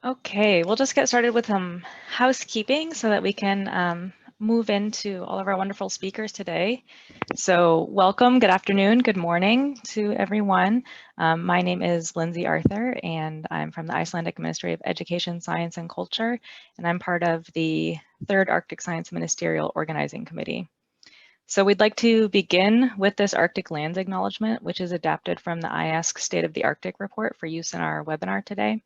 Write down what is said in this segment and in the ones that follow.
Okay, we'll just get started with some housekeeping so that we can move into all of our wonderful speakers today. So welcome, good afternoon, good morning to everyone. My name is Lindsay Arthur, and I'm from the Icelandic Ministry of Education, Science, and Culture, and I'm part of the 3rd Arctic Science Ministerial Organizing Committee. So we'd like to begin with this Arctic Lands Acknowledgement, which is adapted from the IASC State of the Arctic report for use in our webinar today.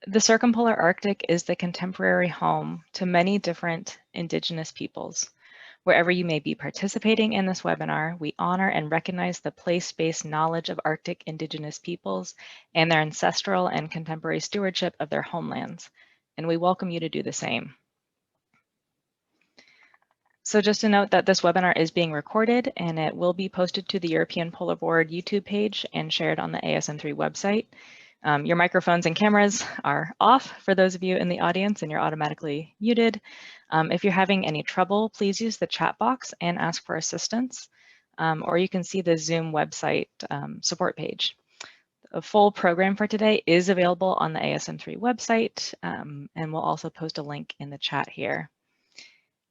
The Circumpolar Arctic is the contemporary home to many different Indigenous peoples. Wherever you may be participating in this webinar, we honor and recognize the place-based knowledge of Arctic Indigenous peoples and their ancestral and contemporary stewardship of their homelands, and we welcome you to do the same. So just to note that this webinar is being recorded and it will be posted to the European Polar Board YouTube page and shared on the ASM3 website. Your microphones and cameras are off for those of you in the audience, and you're automatically muted. If you're having any trouble, please use the chat box and ask for assistance, or you can see the Zoom website support page. A full program for today is available on the ASM3 website, and we'll also post a link in the chat here.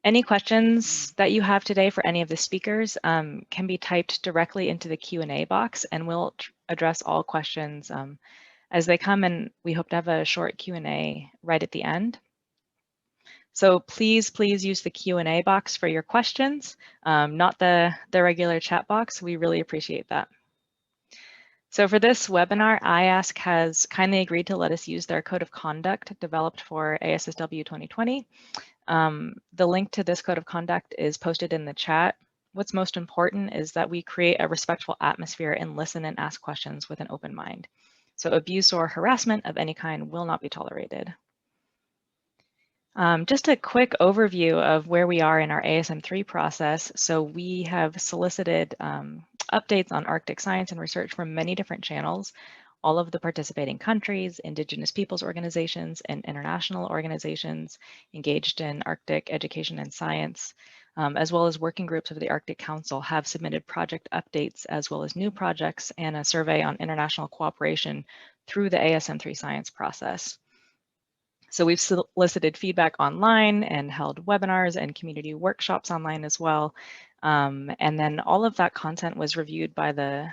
Any questions that you have today for any of the speakers can be typed directly into the Q&A box, and we'll address all questions as they come, and we hope to have a short Q&A right at the end. So please use the Q&A box for your questions, not the regular chat box. We really appreciate that. So for this webinar, IASC has kindly agreed to let us use their code of conduct developed for ASSW 2020. The link to this code of conduct is posted in the chat. What's most important is that we create a respectful atmosphere and listen and ask questions with an open mind. So abuse or harassment of any kind will not be tolerated. Just a quick overview of where we are in our ASM3 process. So we have solicited updates on Arctic science and research from many different channels. All of the participating countries, Indigenous peoples organizations, and international organizations engaged in Arctic education and science, as well as working groups of the Arctic Council, have submitted project updates as well as new projects and a survey on international cooperation through the ASM3 science process. So we've solicited feedback online and held webinars and community workshops online as well. And then all of that content was reviewed by the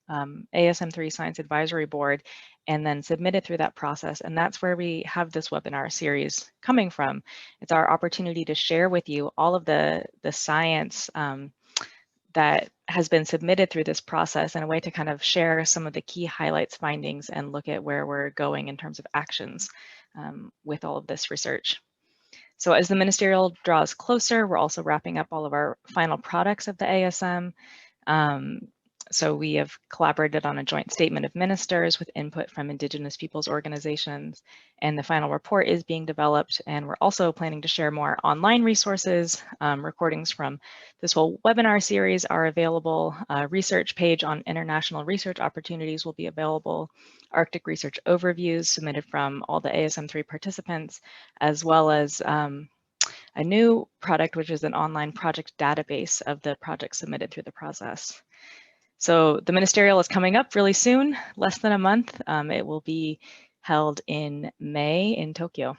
ASM3 Science Advisory Board and then submitted through that process. And that's where we have this webinar series coming from. It's our opportunity to share with you all of the science that has been submitted through this process, and a way to kind of share some of the key highlights, findings, and look at where we're going in terms of actions with all of this research. So as the ministerial draws closer, we're also wrapping up all of our final products of the ASM. So we have collaborated on a joint statement of ministers with input from Indigenous peoples organizations, and the final report is being developed, and we're also planning to share more online resources. Recordings from this whole webinar series are available. A research page on international research opportunities will be available. Arctic research overviews submitted from all the ASM3 participants, as well as a new product, which is an online project database of the projects submitted through the process. So the ministerial is coming up really soon, less than a month. It will be held in May in Tokyo.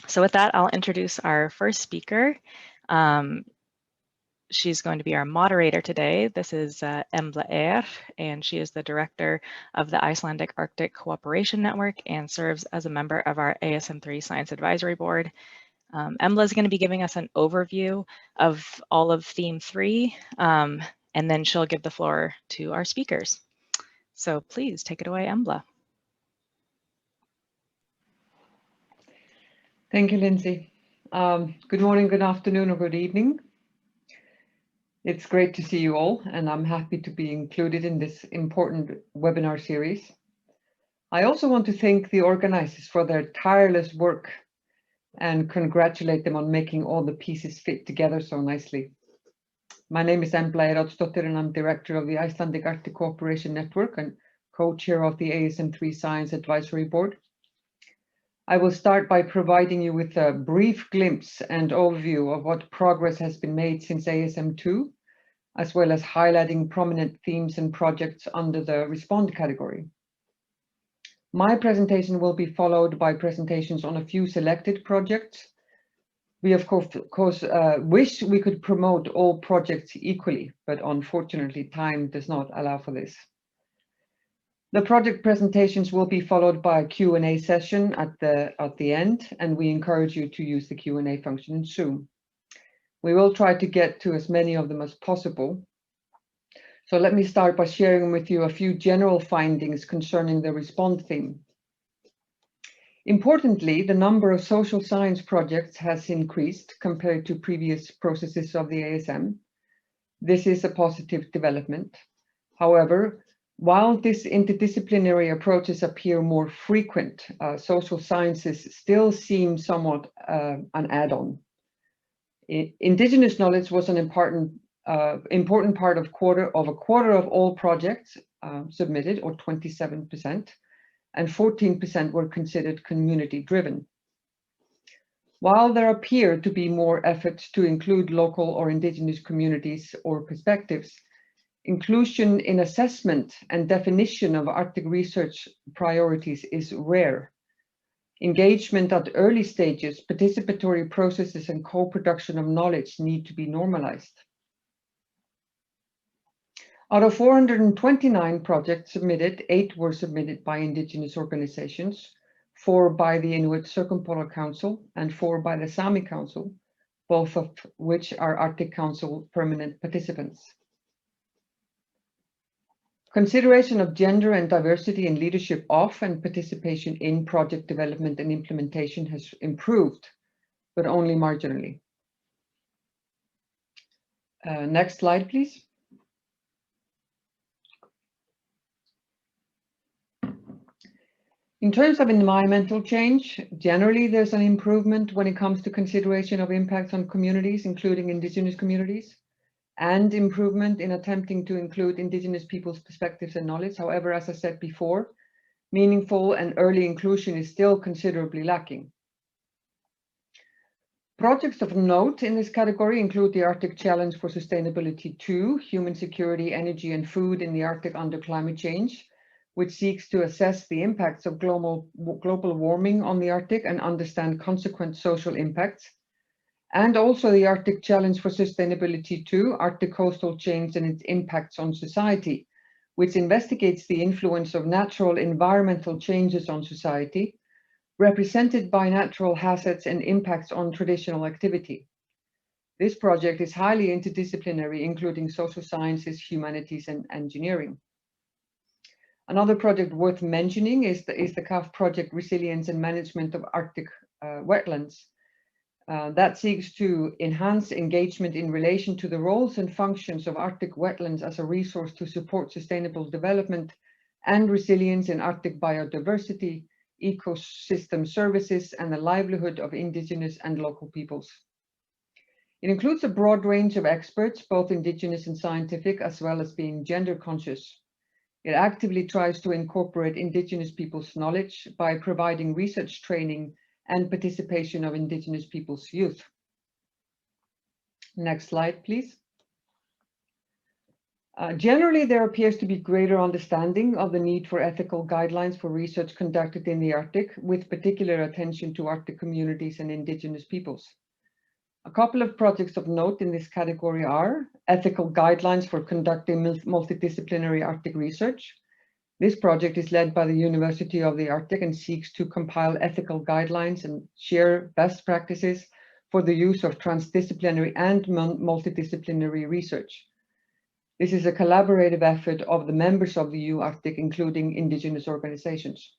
So with that, I'll introduce our first speaker. She's going to be our moderator today. This is Embla, and she is the director of the Icelandic Arctic Cooperation Network and serves as a member of our ASM3 Science Advisory Board. Embla is going to be giving us an overview of all of Theme 3, and then she'll give the floor to our speakers. So please take it away, Embla. Thank you, Lindsay. Good morning, good afternoon, or good evening. It's great to see you all, and I'm happy to be included in this important webinar series. I also want to thank the organizers for their tireless work and congratulate them on making all the pieces fit together so nicely. My name is Embla Oddsdóttir, and I'm director of the Icelandic Arctic Cooperation Network and co-chair of the ASM3 Science Advisory Board. I will start by providing you with a brief glimpse and overview of what progress has been made since ASM2, as well as highlighting prominent themes and projects under the Respond category. My presentation will be followed by presentations on a few selected projects. We of course wish we could promote all projects equally, but unfortunately time does not allow for this. The project presentations will be followed by a Q&A session at the end, and we encourage you to use the Q&A function in Zoom. We will try to get to as many of them as possible. So let me start by sharing with you a few general findings concerning the Respond theme. Importantly, the number of social science projects has increased compared to previous processes of the ASM. This is a positive development. However, while this interdisciplinary approaches appear more frequent, social sciences still seem somewhat an add-on. Indigenous knowledge was an important part of a quarter of all projects submitted, or 27%. And 14% were considered community-driven. While there appear to be more efforts to include local or indigenous communities or perspectives, inclusion in assessment and definition of Arctic research priorities is rare. Engagement at early stages, participatory processes, and co-production of knowledge need to be normalized. Out of 429 projects submitted, 8 were submitted by indigenous organizations, 4 by the Inuit Circumpolar Council, and 4 by the Sami Council, both of which are Arctic Council permanent participants. Consideration of gender and diversity in leadership of and participation in project development and implementation has improved, but only marginally. Next slide, please. In terms of environmental change, generally there's an improvement when it comes to consideration of impacts on communities, including indigenous communities, and improvement in attempting to include indigenous people's perspectives and knowledge. However, as I said before, meaningful and early inclusion is still considerably lacking. Projects of note in this category include the Arctic Challenge for Sustainability 2, Human Security, Energy and Food in the Arctic under Climate Change, which seeks to assess the impacts of global warming on the Arctic and understand consequent social impacts. And also the Arctic Challenge for Sustainability 2, Arctic Coastal Change and its Impacts on Society, which investigates the influence of natural environmental changes on society, represented by natural hazards and impacts on traditional activity. This project is highly interdisciplinary, including social sciences, humanities, and engineering. Another project worth mentioning is the CAF project, Resilience and Management of Arctic Wetlands. That seeks to enhance engagement in relation to the roles and functions of Arctic wetlands as a resource to support sustainable development and resilience in Arctic biodiversity, ecosystem services, and the livelihood of indigenous and local peoples. It includes a broad range of experts, both indigenous and scientific, as well as being gender conscious. It actively tries to incorporate indigenous people's knowledge by providing research training and participation of indigenous people's youth. Next slide, please. Generally, there appears to be greater understanding of the need for ethical guidelines for research conducted in the Arctic, with particular attention to Arctic communities and indigenous peoples. A couple of projects of note in this category are ethical guidelines for conducting multidisciplinary Arctic research. This project is led by the University of the Arctic and seeks to compile ethical guidelines and share best practices for the use of transdisciplinary and multidisciplinary research. This is a collaborative effort of the members of the EU Arctic, including indigenous organizations.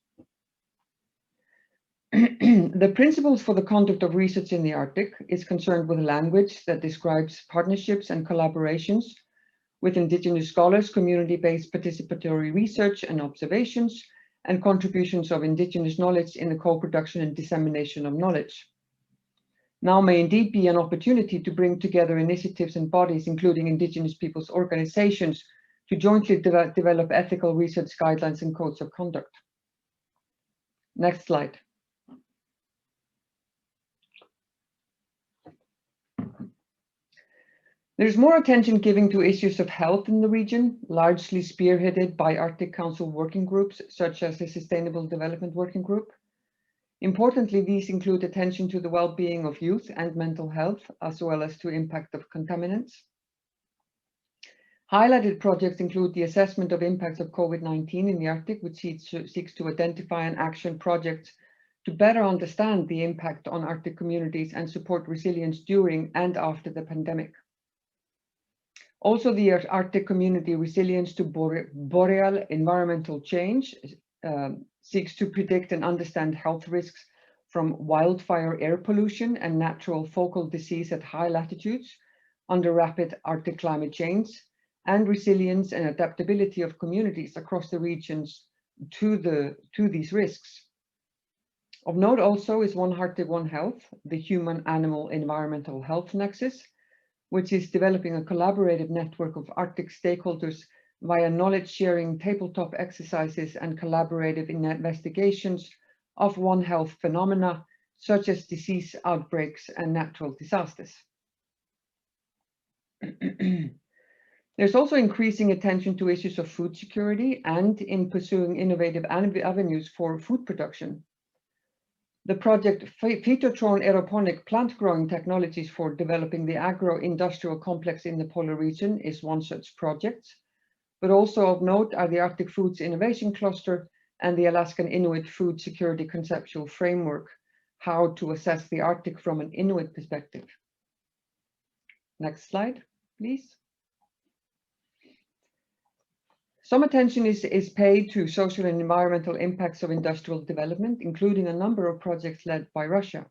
The principles for the conduct of research in the Arctic is concerned with language that describes partnerships and collaborations with indigenous scholars, community-based participatory research and observations, and contributions of indigenous knowledge in the co-production and dissemination of knowledge. Now may indeed be an opportunity to bring together initiatives and bodies, including indigenous peoples' organizations, to jointly develop ethical research guidelines and codes of conduct. Next slide. There's more attention given to issues of health in the region, largely spearheaded by Arctic Council working groups, such as the Sustainable Development Working Group. Importantly, these include attention to the well-being of youth and mental health, as well as to impact of contaminants. Highlighted projects include the assessment of impacts of COVID-19 in the Arctic, which seeks to identify and action projects to better understand the impact on Arctic communities and support resilience during and after the pandemic. Also, the Arctic Community Resilience to Boreal Environmental Change seeks to predict and understand health risks from wildfire air pollution and natural focal disease at high latitudes under rapid Arctic climate change, and resilience and adaptability of communities across the regions to these risks. Of note also is One Arctic, One Health, the human-animal environmental health nexus, which is developing a collaborative network of Arctic stakeholders via knowledge-sharing, tabletop exercises, and collaborative investigations of One Health phenomena, such as disease outbreaks and natural disasters. There's also increasing attention to issues of food security and in pursuing innovative avenues for food production. The project Phytotron Aeroponic Plant Growing Technologies for developing the agro-industrial complex in the polar region is one such project, but also of note are the Arctic Foods Innovation Cluster and the Alaskan Inuit Food Security Conceptual Framework, how to assess the Arctic from an Inuit perspective. Next slide, please. Some attention is paid to social and environmental impacts of industrial development, including a number of projects led by Russia.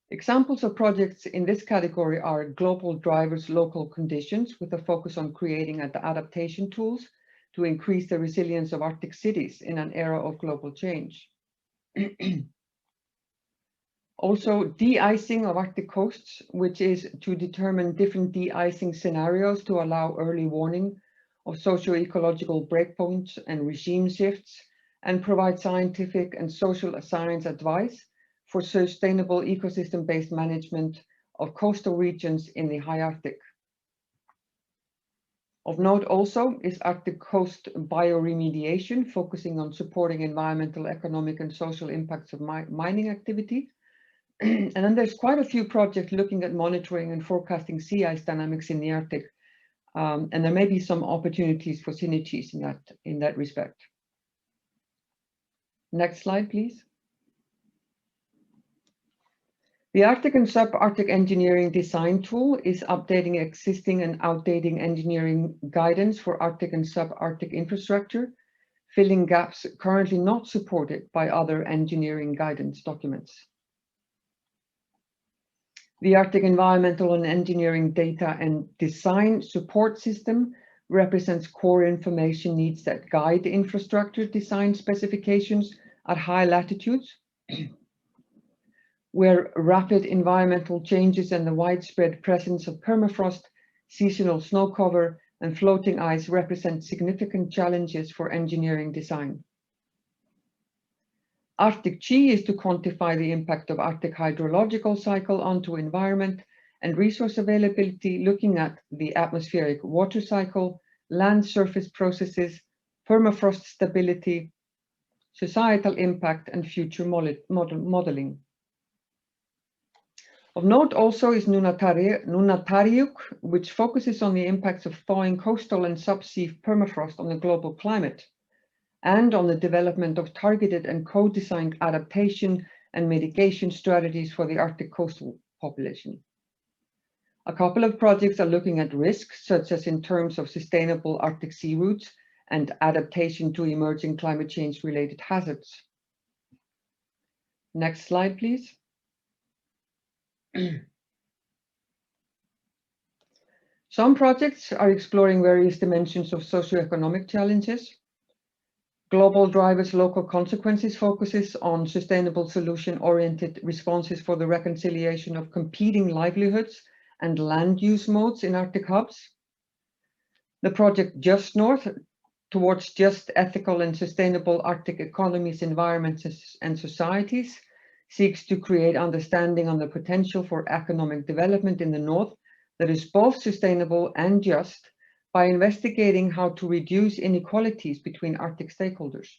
Examples of projects in this category are Global Drivers Local Conditions, with a focus on creating adaptation tools to increase the resilience of Arctic cities in an era of global change. Also, de-icing of Arctic coasts, which is to determine different de-icing scenarios to allow early warning of socio-ecological breakpoints and regime shifts, and provide scientific and social science advice for sustainable ecosystem-based management of coastal regions in the high Arctic. Of note also is Arctic coast bioremediation, focusing on supporting environmental, economic, and social impacts of mining activity. And then there's quite a few projects looking at monitoring and forecasting sea ice dynamics in the Arctic. And there may be some opportunities for synergies in that respect. Next slide, please. The Arctic and Subarctic Engineering Design Tool is updating existing and outdated engineering guidance for Arctic and subarctic infrastructure, filling gaps currently not supported by other engineering guidance documents. The Arctic Environmental and Engineering Data and Design Support System represents core information needs that guide infrastructure design specifications at high latitudes, where rapid environmental changes and the widespread presence of permafrost, seasonal snow cover, and floating ice represent significant challenges for engineering design. Arctic G is to quantify the impact of Arctic hydrological cycle onto environment and resource availability, looking at the atmospheric water cycle, land surface processes, permafrost stability, societal impact, and future modeling. Of note also is Nunatsiaq, which focuses on the impacts of thawing coastal and subsea permafrost on the global climate, and on the development of targeted and co-designed adaptation and mitigation strategies for the Arctic coastal population. A couple of projects are looking at risks, such as in terms of sustainable Arctic sea routes and adaptation to emerging climate change related hazards. Next slide, please. Some projects are exploring various dimensions of socioeconomic challenges. Global Drivers Local Consequences focuses on sustainable solution-oriented responses for the reconciliation of competing livelihoods and land use modes in Arctic hubs. The project Just North, towards just, ethical, and sustainable Arctic economies, environments, and societies, seeks to create understanding on the potential for economic development in the North that is both sustainable and just by investigating how to reduce inequalities between Arctic stakeholders.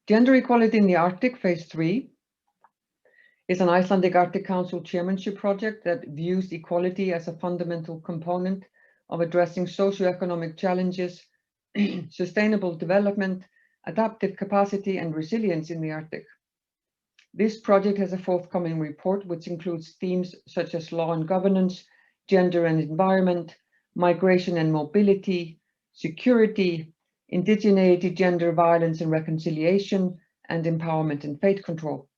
Gender Equality in the Arctic, Phase 3, is an Icelandic Arctic Council chairmanship project that views equality as a fundamental component of addressing socioeconomic challenges, sustainable development, adaptive capacity, and resilience in the Arctic. This project has a forthcoming report which includes themes such as law and governance, gender and environment, migration and mobility, security, indigeneity, gender violence and reconciliation, and empowerment and fate control.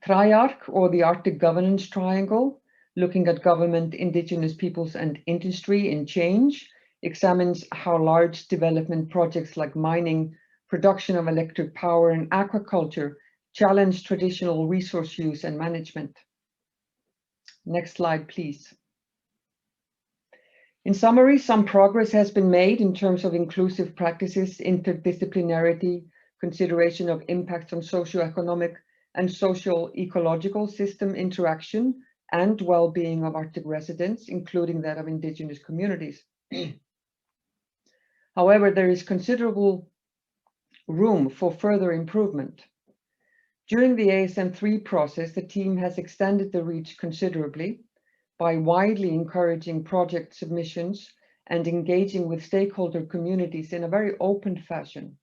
TRIARC, or the Arctic Governance Triangle, looking at government, indigenous peoples, and industry in change, examines how large development projects like mining, production of electric power, and aquaculture challenge traditional resource use and management. Next slide, please. In summary, some progress has been made in terms of inclusive practices, interdisciplinarity, consideration of impacts on socioeconomic and social ecological system interaction, and well-being of Arctic residents, including that of indigenous communities. However, there is considerable room for further improvement. During the ASM3 process, the team has extended the reach considerably by widely encouraging project submissions and engaging with stakeholder communities in a very open fashion.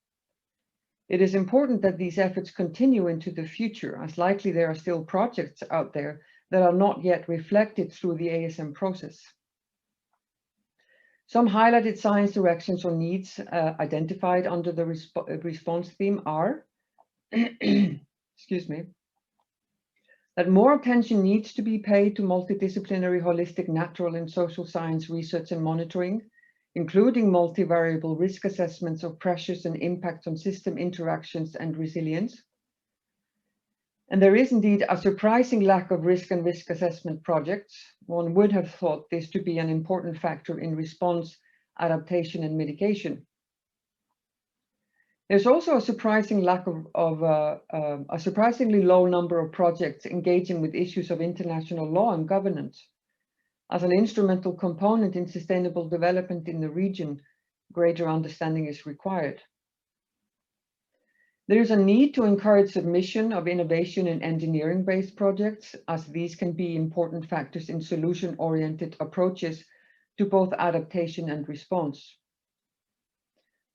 It is important that these efforts continue into the future, as likely there are still projects out there that are not yet reflected through the ASM process. Some highlighted science directions or needs identified under the response theme are, excuse me, that more attention needs to be paid to multidisciplinary, holistic, natural and social science research and monitoring, including multivariable risk assessments of pressures and impacts on system interactions and resilience. And there is indeed a surprising lack of risk and risk assessment projects. One would have thought this to be an important factor in response, adaptation and mitigation. There's also a surprising lack of a surprisingly low number of projects engaging with issues of international law and governance. As an instrumental component in sustainable development in the region, greater understanding is required. There is a need to encourage submission of innovation and engineering-based projects, as these can be important factors in solution-oriented approaches to both adaptation and response.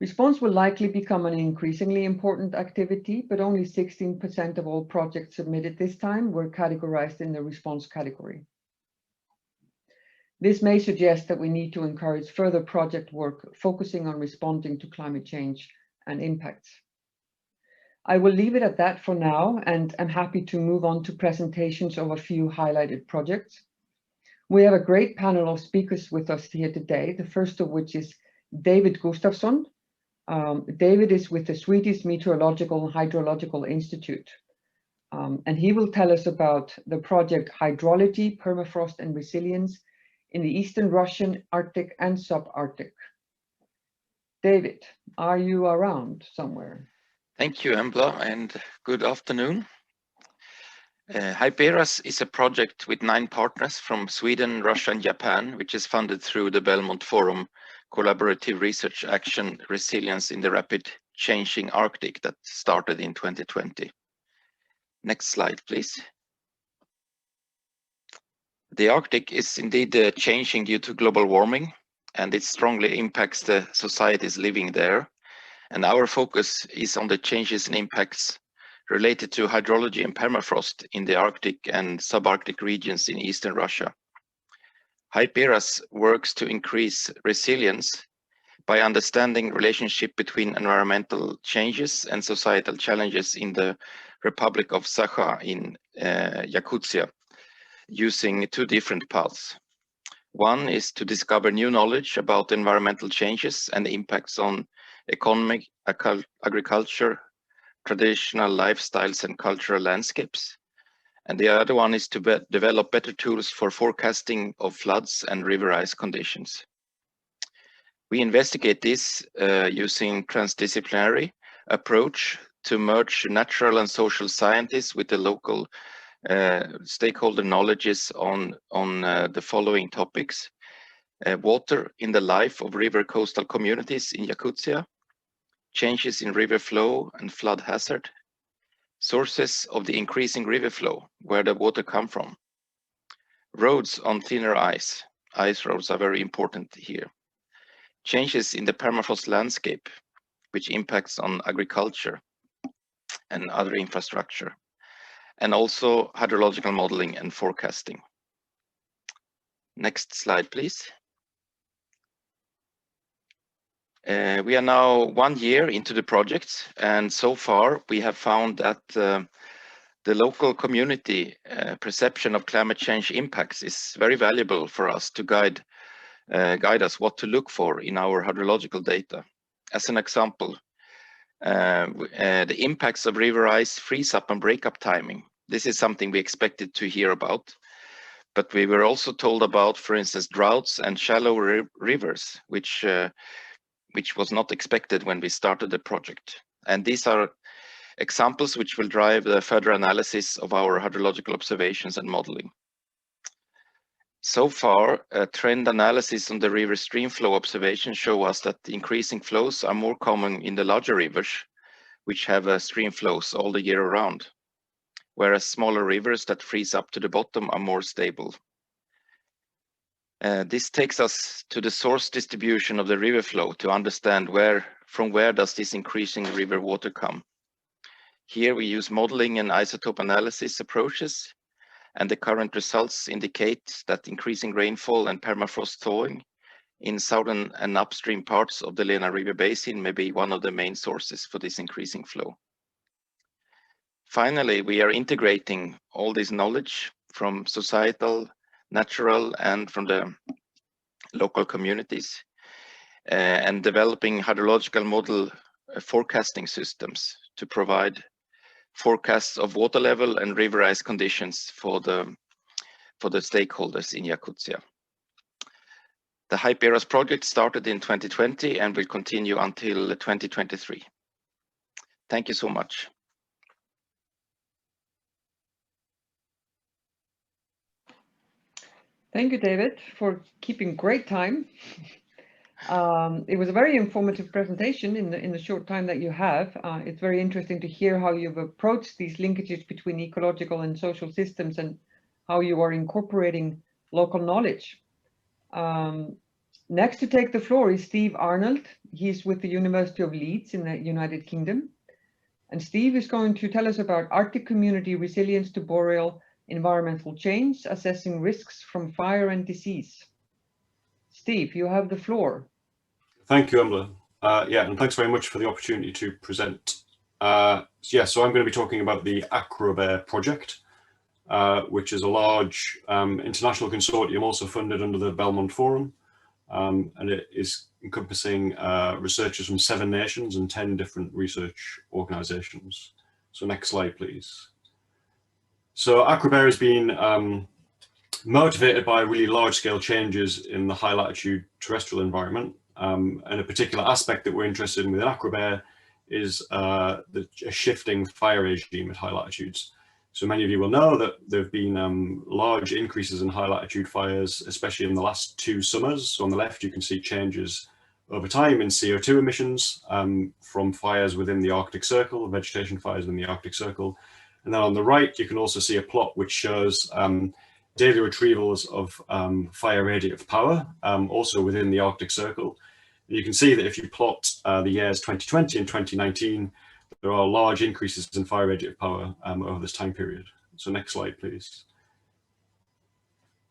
Response will likely become an increasingly important activity, but only 16% of all projects submitted this time were categorized in the response category. This may suggest that we need to encourage further project work focusing on responding to climate change and impacts. I will leave it at that for now, and I'm happy to move on to presentations of a few highlighted projects. We have a great panel of speakers with us here today, the first of which is David Gustafsson. David is with the Swedish Meteorological and Hydrological Institute, and he will tell us about the project Hydrology, Permafrost and Resilience in the Eastern Russian, Arctic and Subarctic. David, are you around somewhere? Thank you, Embla, and good afternoon. Hyperas is a project with 9 partners from Sweden, Russia and Japan, which is funded through the Belmont Forum Collaborative Research Action Resilience in the Rapid Changing Arctic that started in 2020. Next slide, please. The Arctic is indeed changing due to global warming, and it strongly impacts the societies living there. And our focus is on the changes and impacts related to hydrology and permafrost in the Arctic and subarctic regions in eastern Russia. Hyperas works to increase resilience by understanding relationship between environmental changes and societal challenges in the Republic of Sakha in Yakutia, using 2 different paths. One is to discover new knowledge about environmental changes and the impacts on economic, agriculture, traditional lifestyles and cultural landscapes. And the other one is to develop better tools for forecasting of floods and river ice conditions. We investigate this using transdisciplinary approach to merge natural and social scientists with the local stakeholder knowledges on the following topics. Water in the life of river coastal communities in Yakutia, changes in river flow and flood hazard, sources of the increasing river flow, where the water come from, roads on thinner ice. Ice roads are very important here. Changes in the permafrost landscape, which impacts on agriculture and other infrastructure, and also hydrological modeling and forecasting. Next slide, please. We are now 1 year into the project, and so far we have found that the local community perception of climate change impacts is very valuable for us to guide us what to look for in our hydrological data. As an example, the impacts of river ice freeze up and break up timing. This is something we expected to hear about, but we were also told about, for instance, droughts and shallow rivers, which was not expected when we started the project. And these are examples which will drive the further analysis of our hydrological observations and modeling. So far, trend analysis on the river stream flow observations show us that the increasing flows are more common in the larger rivers, which have stream flows all the year around, whereas smaller rivers that freeze up to the bottom are more stable. This takes us to the source distribution of the river flow to understand from where does this increasing river water come. Here we use modeling and isotope analysis approaches, and the current results indicate that increasing rainfall and permafrost thawing in southern and upstream parts of the Lena River Basin may be one of the main sources for this increasing flow. Finally, we are integrating all this knowledge from societal, natural, and from the local communities, and developing hydrological model forecasting systems to provide forecasts of water level and river ice conditions for the stakeholders in Yakutia. The HYPERAS project started in 2020 and will continue until 2023. Thank you so much. Thank you, David, for keeping great time. It was a very informative presentation in the short time that you have. It's very interesting to hear how you've approached these linkages between ecological and social systems and how you are incorporating local knowledge. Next to take the floor is Steve Arnold. He's with the University of Leeds in the United Kingdom. And Steve is going to tell us about Arctic community resilience to boreal environmental change, assessing risks from fire and disease. Steve, you have the floor. Thank you, Embla. And thanks very much for the opportunity to present. So I'm going to be talking about the ACROBEAR project, which is a large international consortium also funded under the Belmont Forum, and it is encompassing researchers from 7 nations and 10 different research organizations. So next slide, please. So ACROBEAR has been motivated by really large-scale changes in the high-latitude terrestrial environment, and a particular aspect that we're interested in with ACROBEAR is a shifting fire regime at high latitudes. So many of you will know that there have been large increases in high-latitude fires, especially in the last 2 summers. So on the left, you can see changes over time in CO2 emissions from fires within the Arctic Circle, vegetation fires within the Arctic Circle. And then on the right, you can also see a plot which shows daily retrievals of fire radiative power, also within the Arctic Circle. And you can see that if you plot the years 2020 and 2019, there are large increases in fire radiative power over this time period. So next slide, please.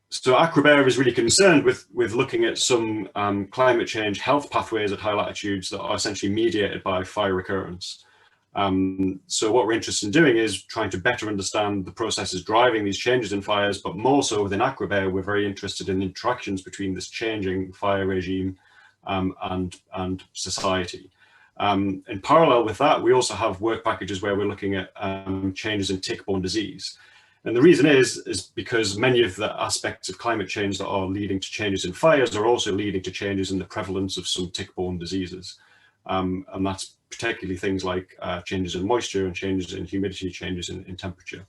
So ACROBEAR is really concerned with looking at some climate change health pathways at high latitudes that are essentially mediated by fire recurrence. So what we're interested in doing is trying to better understand the processes driving these changes in fires, but more so within ACROBEAR, we're very interested in the interactions between this changing fire regime and society. In parallel with that, we also have work packages where we're looking at changes in tick-borne disease. And the reason is because many of the aspects of climate change that are leading to changes in fires are also leading to changes in the prevalence of some tick-borne diseases. And that's particularly things like changes in moisture and changes in humidity, changes in temperature.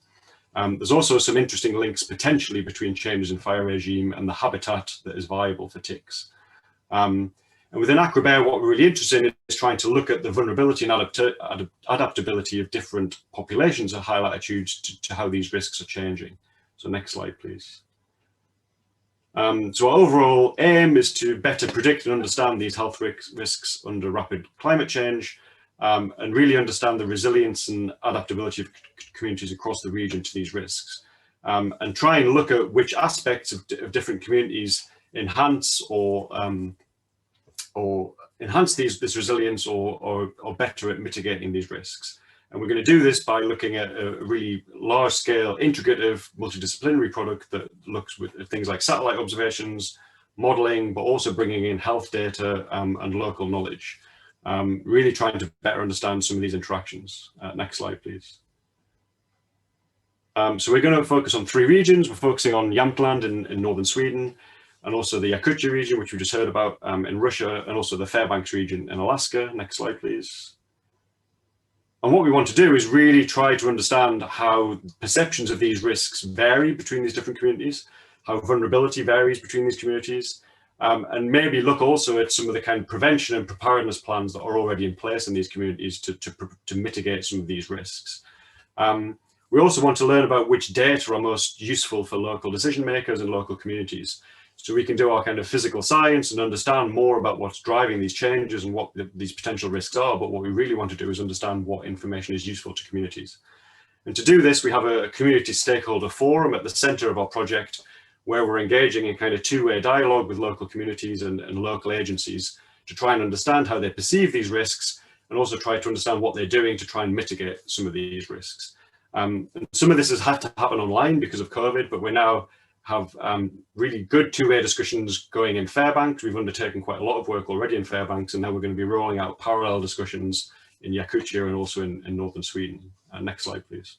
There's also some interesting links potentially between changes in fire regime and the habitat that is viable for ticks. And within ACROBEAR, what we're really interested in is trying to look at the vulnerability and adaptability of different populations at high latitudes to how these risks are changing. So next slide, please. So our overall aim is to better predict and understand these health risks under rapid climate change, and really understand the resilience and adaptability of communities across the region to these risks, and try and look at which aspects of different communities enhance or enhance this resilience or better at mitigating these risks. And we're going to do this by looking at a really large-scale, integrative, multidisciplinary product that looks at things like satellite observations, modeling, but also bringing in health data and local knowledge, really trying to better understand some of these interactions. Next slide, please. So we're going to focus on 3 regions. We're focusing on Jämtland in northern Sweden, and also the Yakutsk region, which we just heard about in Russia, and also the Fairbanks region in Alaska. Next slide, please. And what we want to do is really try to understand how perceptions of these risks vary between these different communities, how vulnerability varies between these communities, and maybe look also at some of the kind of prevention and preparedness plans that are already in place in these communities to mitigate some of these risks. We also want to learn about which data are most useful for local decision makers and local communities. So we can do our kind of physical science and understand more about what's driving these changes and what these potential risks are. But what we really want to do is understand what information is useful to communities. And to do this, we have a community stakeholder forum at the center of our project, where we're engaging in kind of two-way dialogue with local communities and local agencies to try and understand how they perceive these risks, and also try to understand what they're doing to try and mitigate some of these risks. And some of this has had to happen online because of COVID, but we now have really good two-way discussions going in Fairbanks. We've undertaken quite a lot of work already in Fairbanks, and now we're going to be rolling out parallel discussions in Yakutsk and also in northern Sweden. Next slide, please.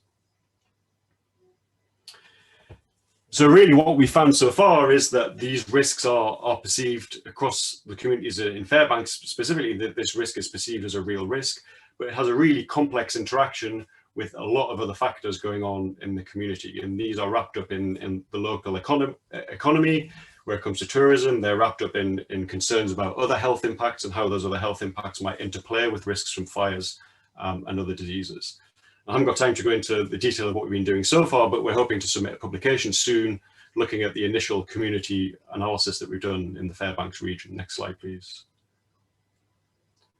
So really what we found so far is that these risks are perceived across the communities in Fairbanks. Specifically, that this risk is perceived as a real risk, but it has a really complex interaction with a lot of other factors going on in the community. And these are wrapped up in the local economy. Where it comes to tourism, they're wrapped up in concerns about other health impacts and how those other health impacts might interplay with risks from fires and other diseases. I haven't got time to go into the detail of what we've been doing so far, but we're hoping to submit a publication soon looking at the initial community analysis that we've done in the Fairbanks region. Next slide, please.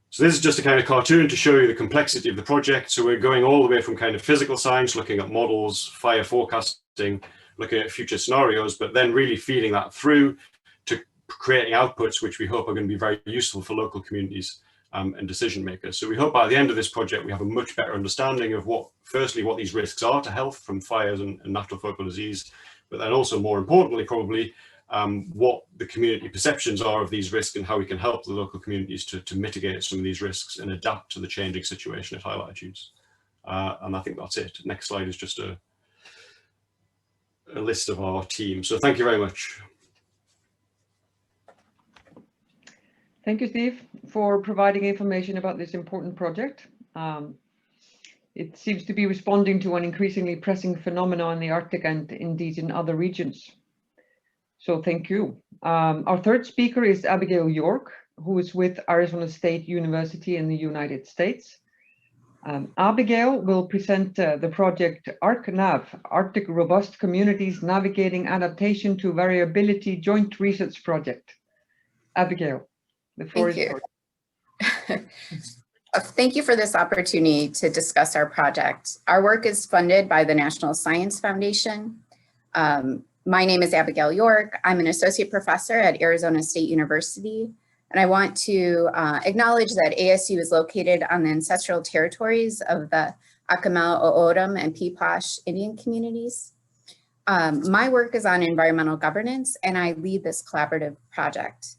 So this is just a kind of cartoon to show you the complexity of the project. So we're going all the way from kind of physical science, looking at models, fire forecasting, looking at future scenarios, but then really feeding that through to creating outputs which we hope are going to be very useful for local communities and decision makers. So we hope by the end of this project we have a much better understanding of firstly what these risks are to health from fires and natural focal disease, but then also more importantly probably what the community perceptions are of these risks and how we can help the local communities to mitigate some of these risks and adapt to the changing situation at high latitudes. And I think that's it. Next slide is just a list of our team. So thank you very much. Thank you, Steve, for providing information about this important project. It seems to be responding to an increasingly pressing phenomenon in the Arctic and indeed in other regions. So thank you. Our third speaker is Abigail York, who is with Arizona State University in the United States. Abigail will present the project ARC-NAV, Arctic Robust Communities Navigating Adaptation to Variability Joint Research Project. Abigail, the floor is yours. Thank you for this opportunity to discuss our project. Our work is funded by the National Science Foundation. My name is Abigail York. I'm an associate professor at Arizona State University, and I want to acknowledge that ASU is located on the ancestral territories of the Acamel, O'odham, and Peepash Indian communities. My work is on environmental governance, and I lead this collaborative project.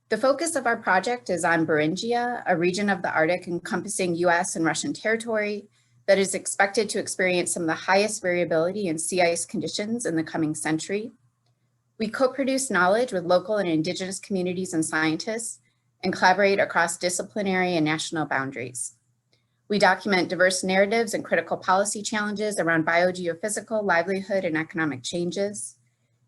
The focus of our project is on Beringia, a region of the Arctic encompassing US and Russian territory that is expected to experience some of the highest variability in sea ice conditions in the coming century. We co-produce knowledge with local and indigenous communities and scientists and collaborate across disciplinary and national boundaries. We document diverse narratives and critical policy challenges around biogeophysical, livelihood, and economic changes.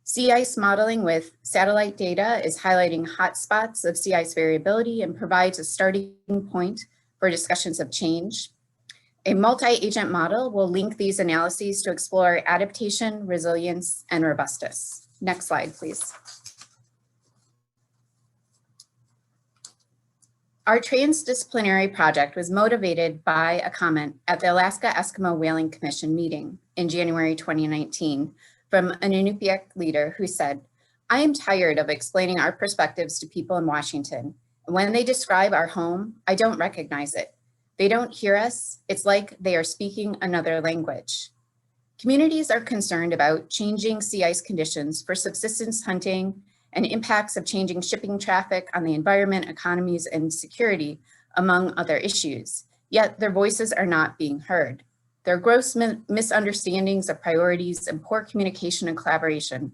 Sea ice modeling with satellite data is highlighting hotspots of sea ice variability and provides a starting point for discussions of change. A multi-agent model will link these analyses to explore adaptation, resilience, and robustness. Next slide, please. Our transdisciplinary project was motivated by a comment at the Alaska Eskimo Whaling Commission meeting in January 2019 from an Inuit leader who said, "I am tired of explaining our perspectives to people in Washington. And when they describe our home, I don't recognize it. They don't hear us. It's like they are speaking another language." Communities are concerned about changing sea ice conditions for subsistence hunting and impacts of changing shipping traffic on the environment, economies, and security, among other issues. Yet their voices are not being heard. There are gross misunderstandings of priorities and poor communication and collaboration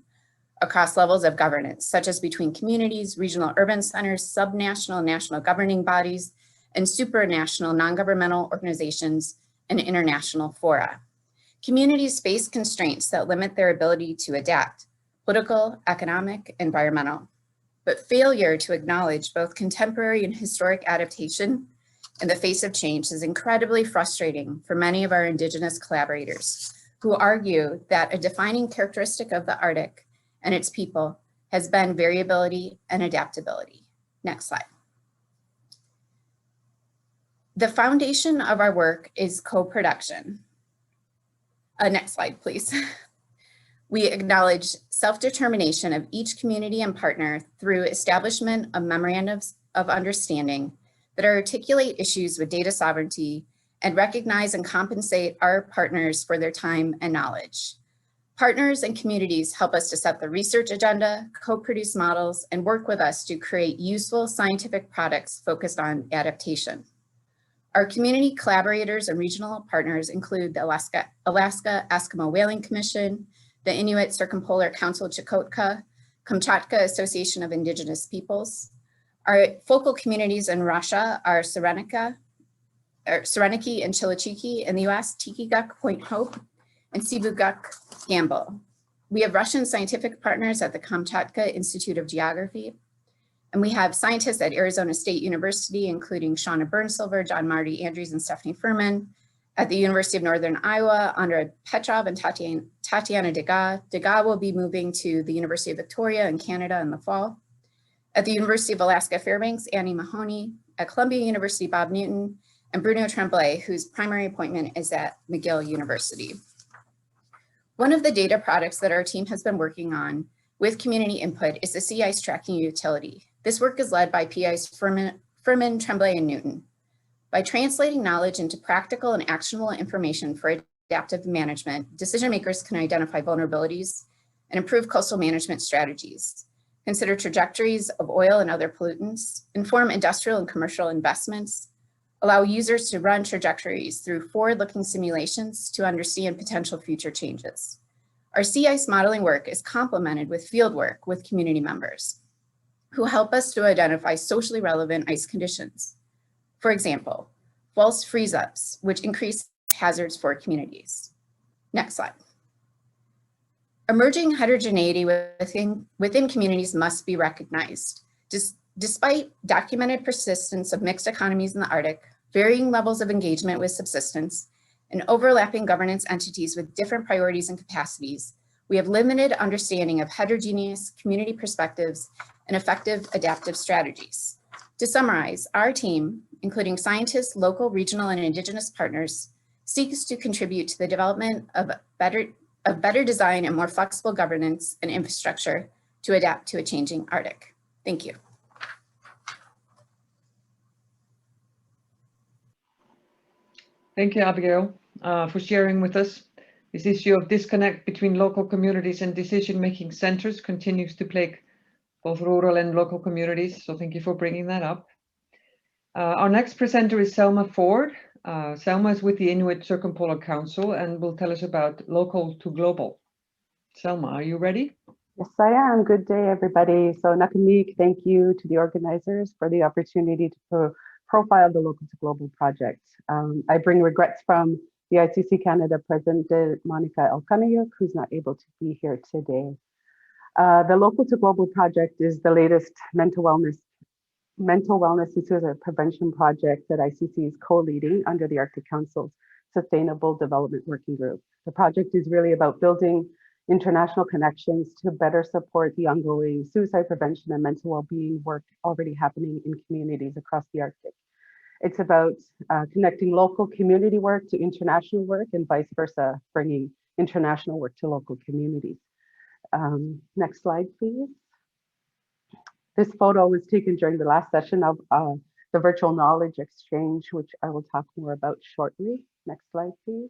across levels of governance, such as between communities, regional urban centers, subnational and national governing bodies, and supranational non-governmental organizations and international fora. Communities face constraints that limit their ability to adapt, political, economic, environmental, but failure to acknowledge both contemporary and historic adaptation in the face of change is incredibly frustrating for many of our Indigenous collaborators who argue that a defining characteristic of the Arctic and its people has been variability and adaptability. Next slide. The foundation of our work is co-production. Next slide, please. We acknowledge self-determination of each community and partner through establishment of memorandums of understanding that articulate issues with data sovereignty and recognize and compensate our partners for their time and knowledge. Partners and communities help us to set the research agenda, co-produce models, and work with us to create useful scientific products focused on adaptation. Our community collaborators and regional partners include the Alaska Eskimo Whaling Commission, the Inuit Circumpolar Council Chukotka, Kamchatka Association of Indigenous Peoples. Our focal communities in Russia are Sereniki and Chilichiki, in the US, Tikiguk, Point Hope, and Sibuguk, Gamble. We have Russian scientific partners at the Kamchatka Institute of Geography, and we have scientists at Arizona State University, including Shauna Burnsilver, John Marty Andrews, and Stephanie Furman. At the University of Northern Iowa, Andra Petrov and Tatiana Degas. Degas will be moving to the University of Victoria in Canada in the fall. At the University of Alaska Fairbanks, Annie Mahoney. At Columbia University, Bob Newton, and Bruno Tremblay, whose primary appointment is at McGill University. One of the data products that our team has been working on with community input is the sea ice tracking utility. This work is led by PIs Furman, Tremblay, and Newton. By translating knowledge into practical and actionable information for adaptive management, decision makers can identify vulnerabilities and improve coastal management strategies, consider trajectories of oil and other pollutants, inform industrial and commercial investments, allow users to run trajectories through forward-looking simulations to understand potential future changes. Our sea ice modeling work is complemented with field work with community members who help us to identify socially relevant ice conditions. For example, false freeze-ups, which increase hazards for communities. Next slide. Emerging heterogeneity within communities must be recognized. Despite documented persistence of mixed economies in the Arctic, varying levels of engagement with subsistence, and overlapping governance entities with different priorities and capacities, we have limited understanding of heterogeneous community perspectives and effective adaptive strategies. To summarize, our team, including scientists, local, regional, and Indigenous partners, seeks to contribute to the development of better design and more flexible governance and infrastructure to adapt to a changing Arctic. Thank you. Thank you, Abigail, for sharing with us. This issue of disconnect between local communities and decision-making centers continues to plague both rural and local communities, so thank you for bringing that up. Our next presenter is Selma Ford. Selma is with the Inuit Circumpolar Council and will tell us about local to global. Selma, are you ready? Yes, I am. Good day, everybody. So Nakamik, thank you to the organizers for the opportunity to profile the local to global project. I bring regrets from the ICC Canada President, Monica Elkanayuk, who's not able to be here today. The local to global project is the latest mental wellness and suicide prevention project that ICC is co-leading under the Arctic Council's Sustainable Development Working Group. The project is really about building international connections to better support the ongoing suicide prevention and mental well-being work already happening in communities across the Arctic. It's about connecting local community work to international work and vice versa, bringing international work to local communities. Next slide, please. This photo was taken during the last session of the virtual knowledge exchange, which I will talk more about shortly. Next slide, please.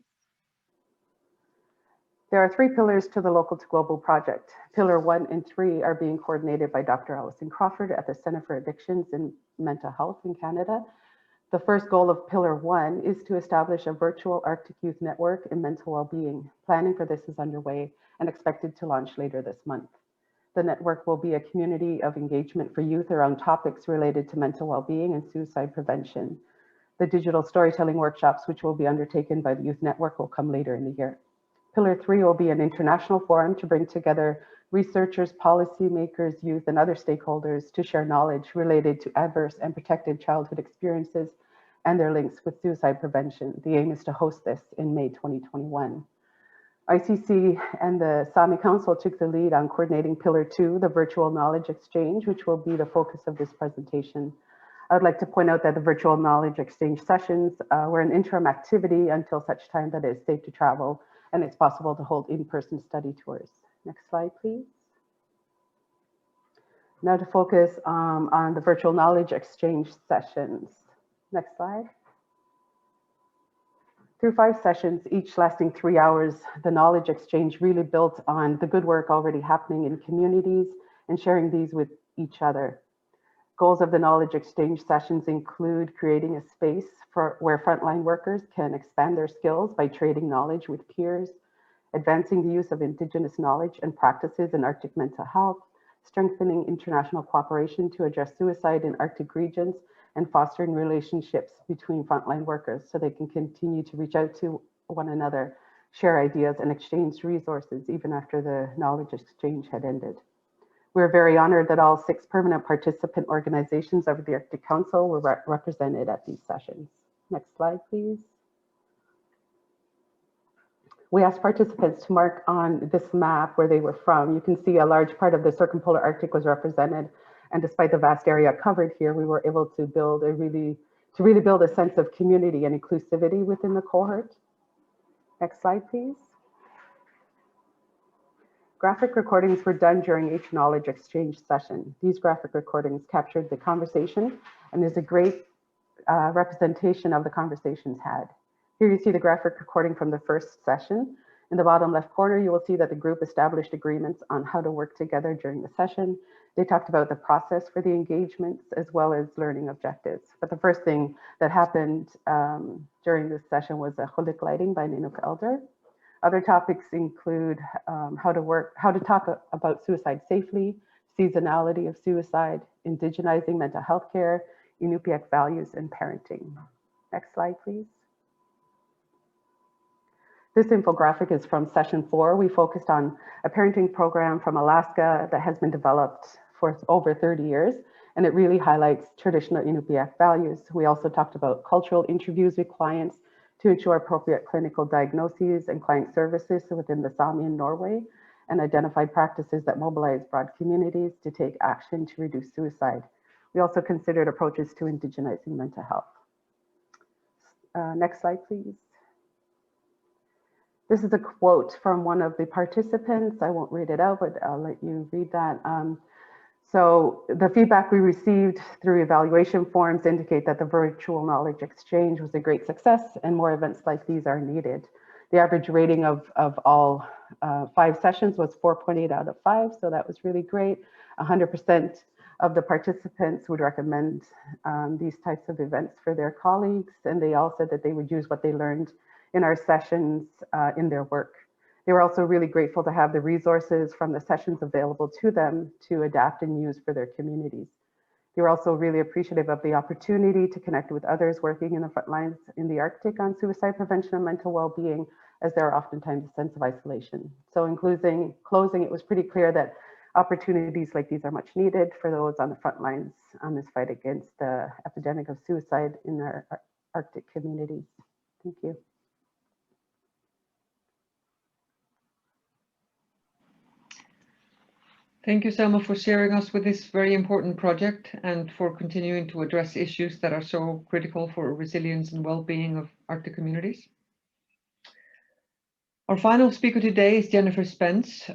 There are 3 pillars to the local to global project. Pillar 1 and 3 are being coordinated by Dr. Alison Crawford at the Centre for Addictions and Mental Health in Canada. The first goal of Pillar 1 is to establish a virtual Arctic youth network in mental well-being. Planning for this is underway and expected to launch later this month. The network will be a community of engagement for youth around topics related to mental well-being and suicide prevention. The digital storytelling workshops, which will be undertaken by the Youth Network, will come later in the year. Pillar 3 will be an international forum to bring together researchers, policymakers, youth, and other stakeholders to share knowledge related to adverse and protected childhood experiences and their links with suicide prevention. The aim is to host this in May 2021. ICC and the Sami Council took the lead on coordinating Pillar 2, the virtual knowledge exchange, which will be the focus of this presentation. I would like to point out that the virtual knowledge exchange sessions were an interim activity until such time that it is safe to travel and it's possible to hold in-person study tours. Next slide, please. Now to focus on the virtual knowledge exchange sessions. Next slide. Through 5 sessions, each lasting 3 hours, the knowledge exchange really built on the good work already happening in communities and sharing these with each other. Goals of the knowledge exchange sessions include creating a space where frontline workers can expand their skills by trading knowledge with peers, advancing the use of Indigenous knowledge and practices in Arctic mental health, strengthening international cooperation to address suicide in Arctic regions, and fostering relationships between frontline workers so they can continue to reach out to one another, share ideas, and exchange resources even after the knowledge exchange had ended. We're very honored that all 6 permanent participant organizations of the Arctic Council were represented at these sessions. Next slide, please. We asked participants to mark on this map where they were from. You can see a large part of the Circumpolar Arctic was represented, and despite the vast area covered here, we were able to build really build a sense of community and inclusivity within the cohort. Next slide, please. Graphic recordings were done during each knowledge exchange session. These graphic recordings captured the conversation and is a great representation of the conversations had. Here you see the graphic recording from the first session. In the bottom left corner, you will see that the group established agreements on how to work together during the session. They talked about the process for the engagements as well as learning objectives. But the first thing that happened during this session was a Hulik lighting by an Inuit elder. Other topics include how to talk about suicide safely, seasonality of suicide, indigenizing mental health care, Inupiaq values, and parenting. Next slide, please. This infographic is from session 4. We focused on a parenting program from Alaska that has been developed for over 30 years, and it really highlights traditional Inupiaq values. We also talked about cultural interviews with clients to ensure appropriate clinical diagnoses and client services within the Sami in Norway, and identified practices that mobilize broad communities to take action to reduce suicide. We also considered approaches to indigenizing mental health. Next slide, please. This is a quote from one of the participants. I won't read it out, but I'll let you read that. So the feedback we received through evaluation forms indicate that the virtual knowledge exchange was a great success and more events like these are needed. The average rating of all 5 sessions was 4.8 out of 5, so that was really great. 100% of the participants would recommend these types of events for their colleagues, and they all said that they would use what they learned in our sessions in their work. They were also really grateful to have the resources from the sessions available to them to adapt and use for their communities. They were also really appreciative of the opportunity to connect with others working in the front lines in the Arctic on suicide prevention and mental well-being, as there are oftentimes a sense of isolation. So in closing, it was pretty clear that opportunities like these are much needed for those on the front lines on this fight against the epidemic of suicide in our Arctic communities. Thank you. Thank you, Selma, for sharing us with this very important project and for continuing to address issues that are so critical for resilience and well-being of Arctic communities. Our final speaker today is Jennifer Spence.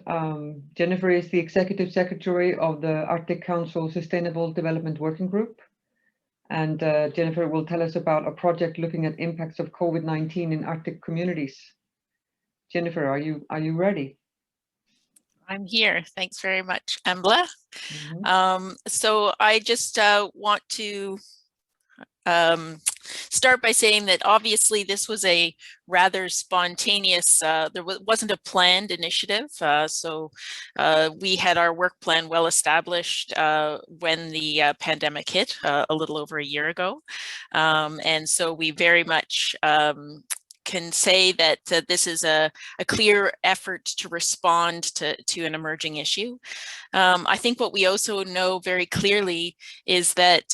Jennifer is the Executive Secretary of the Arctic Council Sustainable Development Working Group. And Jennifer will tell us about a project looking at impacts of COVID-19 in Arctic communities. Jennifer, are you ready? I'm here. Thanks very much, Embla. So I just want to start by saying that obviously this was a rather spontaneous, there wasn't a planned initiative. So we had our work plan well established when the pandemic hit a little over a year ago. And so we very much can say that this is a clear effort to respond to an emerging issue. I think what we also know very clearly is that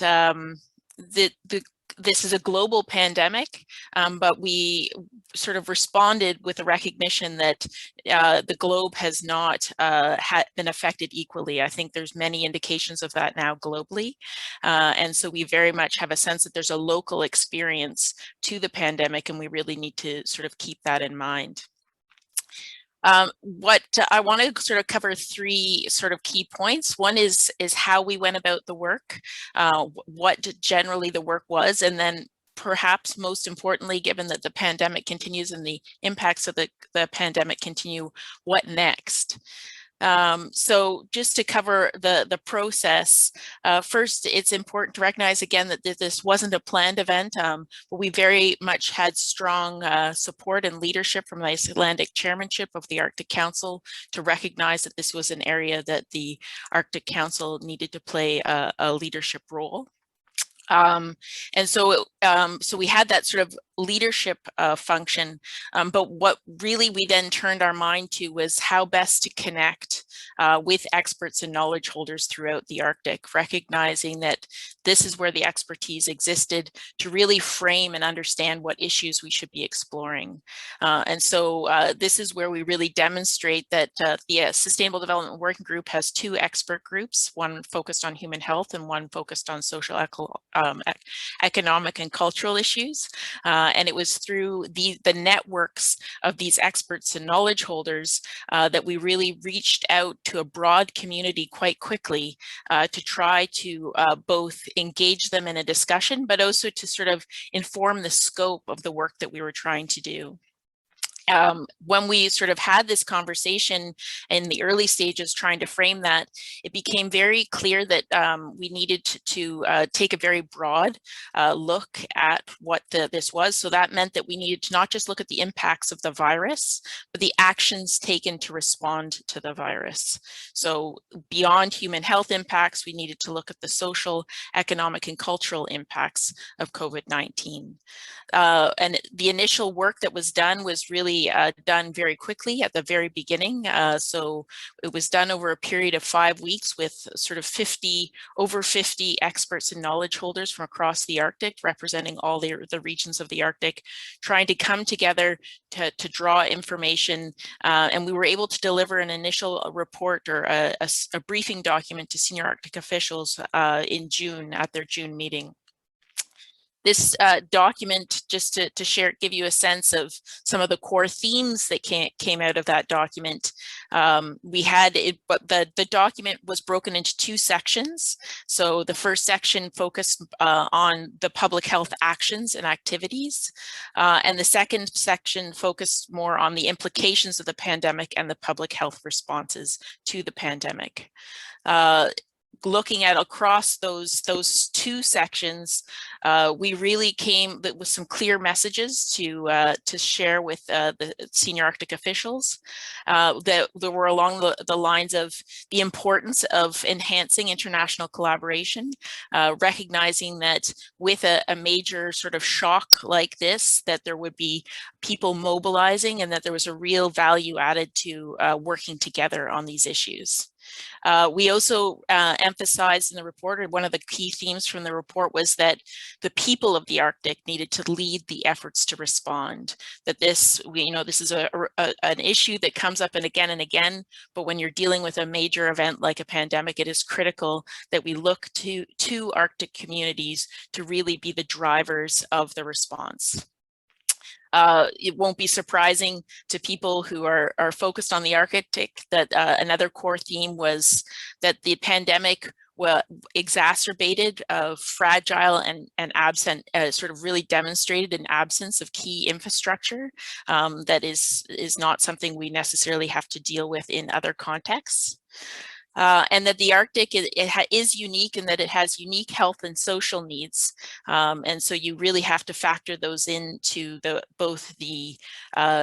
this is a global pandemic, but we sort of responded with a recognition that the globe has not been affected equally. I think there's many indications of that now globally. And so we very much have a sense that there's a local experience to the pandemic, and we really need to sort of keep that in mind. What I want to sort of cover three sort of key points. One is how we went about the work, what generally the work was, and then perhaps most importantly, given that the pandemic continues and the impacts of the pandemic continue, what next? So just to cover the process, first, it's important to recognize again that this wasn't a planned event, but we very much had strong support and leadership from the Icelandic chairmanship of the Arctic Council to recognize that this was an area that the Arctic Council needed to play a leadership role. And so we had that sort of leadership function, but what really we then turned our mind to was how best to connect with experts and knowledge holders throughout the Arctic, recognizing that this is where the expertise existed to really frame and understand what issues we should be exploring. And so this is where we really demonstrate that the Sustainable Development Working Group has two expert groups, one focused on human health and one focused on social, economic and cultural issues. And it was through the networks of these experts and knowledge holders that we really reached out to a broad community quite quickly to try to both engage them in a discussion, but also to sort of inform the scope of the work that we were trying to do. When we sort of had this conversation in the early stages trying to frame that, it became very clear that we needed to take a very broad look at what this was. So that meant that we needed to not just look at the impacts of the virus, but the actions taken to respond to the virus. So beyond human health impacts, we needed to look at the social, economic, and cultural impacts of COVID-19. And the initial work that was done was really done very quickly at the very beginning. So it was done over a period of 5 weeks with sort of over 50 experts and knowledge holders from across the Arctic, representing all the regions of the Arctic, trying to come together to draw information. And we were able to deliver an initial report or a briefing document to senior Arctic officials in June at their June meeting. This document, just to share, give you a sense of some of the core themes that came out of that document. We had it, but the document was broken into two sections. So the first section focused on the public health actions and activities. And the second section focused more on the implications of the pandemic and the public health responses to the pandemic. looking at across those two sections, we really came with some clear messages to share with the senior Arctic officials that were along the lines of the importance of enhancing international collaboration, recognizing that with a major sort of shock like this, that there would be people mobilizing and that there was a real value added to working together on these issues. We also emphasized in the report, or one of the key themes from the report was that the people of the Arctic needed to lead the efforts to respond. That this is an issue that comes up and again, but when you're dealing with a major event like a pandemic, it is critical that we look to Arctic communities to really be the drivers of the response. It won't be surprising to people who are focused on the Arctic that another core theme was that the pandemic exacerbated fragile and absent, sort of really demonstrated an absence of key infrastructure that is not something we necessarily have to deal with in other contexts. And that the Arctic is unique in that it has unique health and social needs. And so you really have to factor those into both the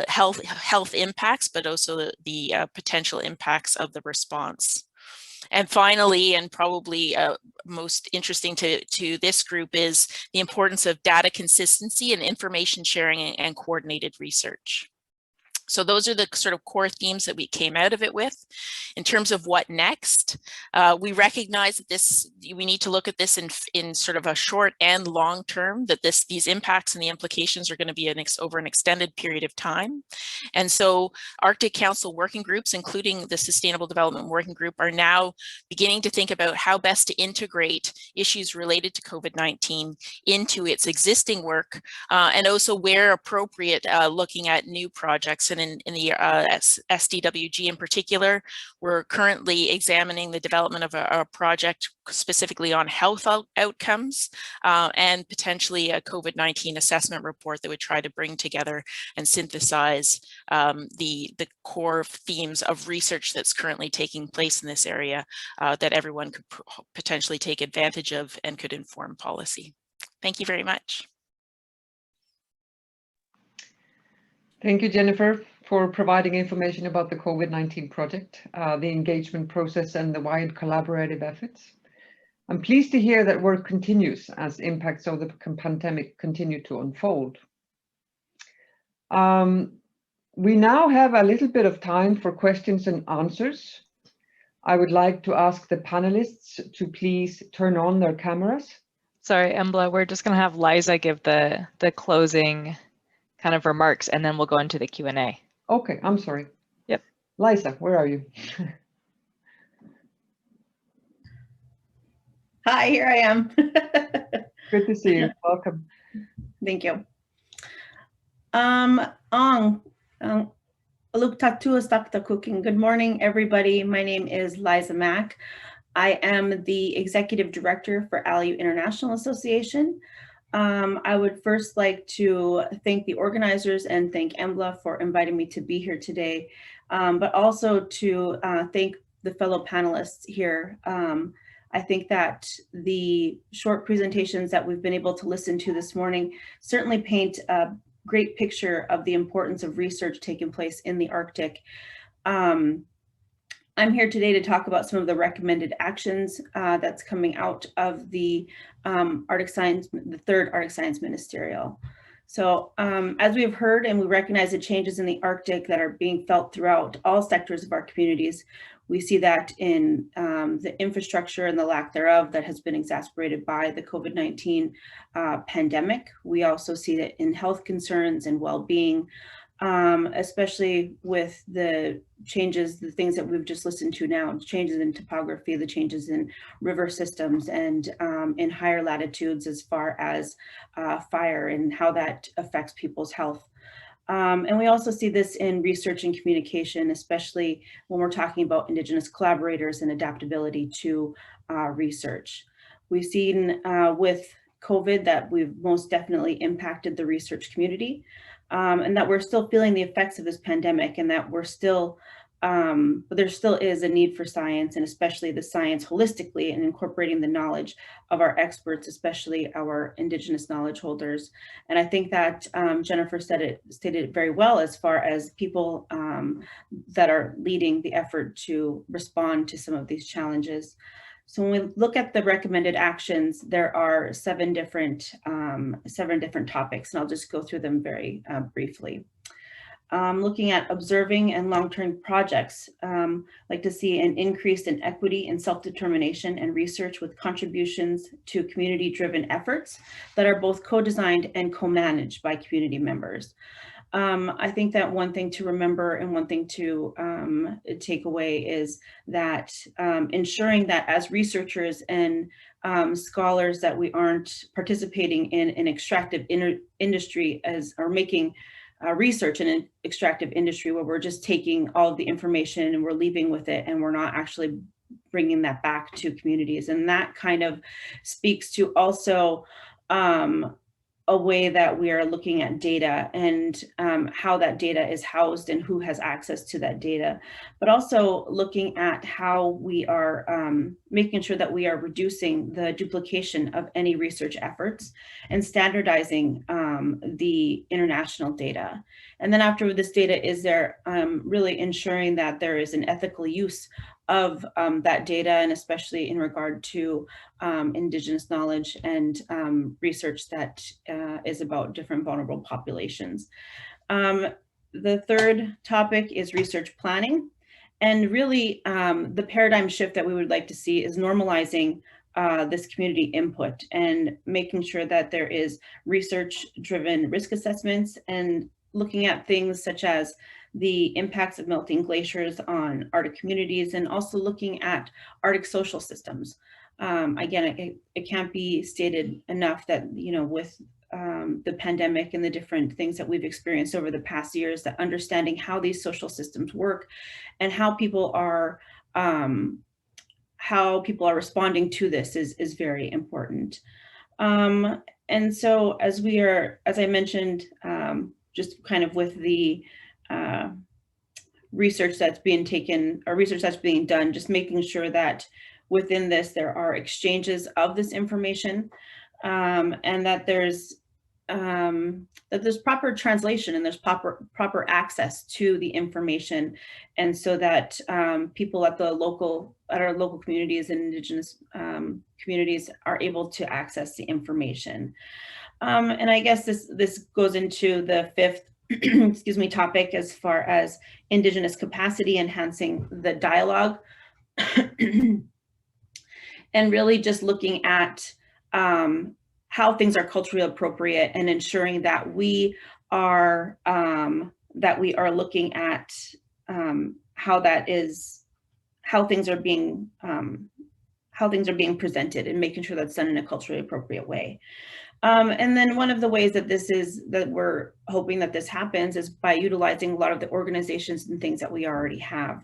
health impacts, but also the potential impacts of the response. And finally, and probably most interesting to this group, is the importance of data consistency and information sharing and coordinated research. So those are the sort of core themes that we came out of it with. In terms of what next, we recognize that we need to look at this in sort of a short and long term, that these impacts and the implications are going to be over an extended period of time. And so Arctic Council working groups, including the Sustainable Development Working Group, are now beginning to think about how best to integrate issues related to COVID-19 into its existing work, and also where appropriate, looking at new projects. And in the SDWG in particular, we're currently examining the development of a project specifically on health outcomes and potentially a COVID-19 assessment report that would try to bring together and synthesize the core themes of research that's currently taking place in this area that everyone could potentially take advantage of and could inform policy. Thank you very much. Thank you, Jennifer, for providing information about the COVID-19 project, the engagement process, and the wide collaborative efforts. I'm pleased to hear that work continues as impacts of the pandemic continue to unfold. We now have a little bit of time for questions and answers. I would like to ask the panelists to please turn on their cameras. Sorry, Embla, we're just going to have Liza give the closing kind of remarks, and then we'll go into the Q&A. Okay, I'm sorry. Yep. Liza, where are you? Hi, here I am. Good to see you. Welcome. Thank you. Good morning, everybody. My name is Liza Mack. I am the Executive Director for ALU International Association. I would first like to thank the organizers and thank Embla for inviting me to be here today, but also to thank the fellow panelists here. I think that the short presentations that we've been able to listen to this morning certainly paint a great picture of the importance of research taking place in the Arctic. I'm here today to talk about some of the recommended actions that's coming out of the third Arctic Science Ministerial. So as we've heard and we recognize the changes in the Arctic that are being felt throughout all sectors of our communities, we see that in the infrastructure and the lack thereof that has been exacerbated by the COVID-19 pandemic. We also see that in health concerns and well-being, especially with the changes, the things that we've just listened to now, changes in topography, the changes in river systems, and in higher latitudes as far as fire and how that affects people's health. And we also see this in research and communication, especially when we're talking about Indigenous collaborators and adaptability to research. We've seen with COVID that we've most definitely impacted the research community, and that we're still feeling the effects of this pandemic, and that we're still but there still is a need for science, and especially the science holistically, and incorporating the knowledge of our experts, especially our Indigenous knowledge holders. And I think that Jennifer stated it very well as far as people that are leading the effort to respond to some of these challenges. So when we look at the recommended actions, there are seven different topics, and I'll just go through them very briefly. Looking at observing and long-term projects, like to see an increase in equity and self-determination and research with contributions to community-driven efforts that are both co-designed and co-managed by community members. I think that one thing to remember and one thing to take away is that ensuring that as researchers and scholars that we aren't participating in an extractive industry or making research in an extractive industry where we're just taking all of the information and we're leaving with it and we're not actually bringing that back to communities. And that kind of speaks to also a way that we are looking at data and how that data is housed and who has access to that data, but also looking at how we are making sure that we are reducing the duplication of any research efforts and standardizing the international data. And then after this data is there, really ensuring that there is an ethical use of that data, and especially in regard to Indigenous knowledge and research that is about different vulnerable populations. The third topic is research planning. And really the paradigm shift that we would like to see is normalizing this community input and making sure that there is research-driven risk assessments and looking at things such as the impacts of melting glaciers on Arctic communities, and also looking at Arctic social systems. Again, it can't be stated enough that, you know, with the pandemic and the different things that we've experienced over the past years, that understanding how these social systems work and how people are responding to this is very important. And so as I mentioned, just kind of with the research that's being taken or research that's being done, just making sure that within this there are exchanges of this information, and that there's proper translation and there's proper access to the information, and so that people at our local communities and Indigenous communities are able to access the information. And I guess this goes into the fifth topic as far as Indigenous capacity, enhancing the dialogue, and really just looking at how things are culturally appropriate and ensuring that we are looking at how things are being presented and making sure that's done in a culturally appropriate way. And then one of the ways that we're hoping that this happens is by utilizing a lot of the organizations and things that we already have.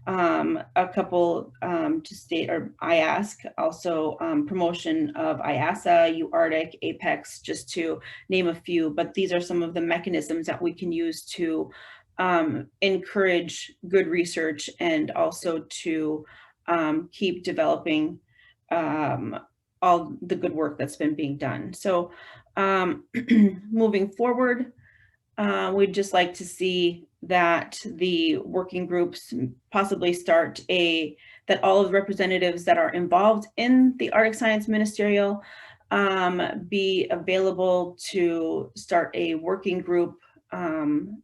A couple to state, or IASC, also promotion of IASA, UArctic, APEX, just to name a few, but these are some of the mechanisms that we can use to encourage good research and also to keep developing all the good work that's been being done. So moving forward, we'd just like to see that the working groups possibly that all of the representatives that are involved in the Arctic Science Ministerial be available to start a working group, an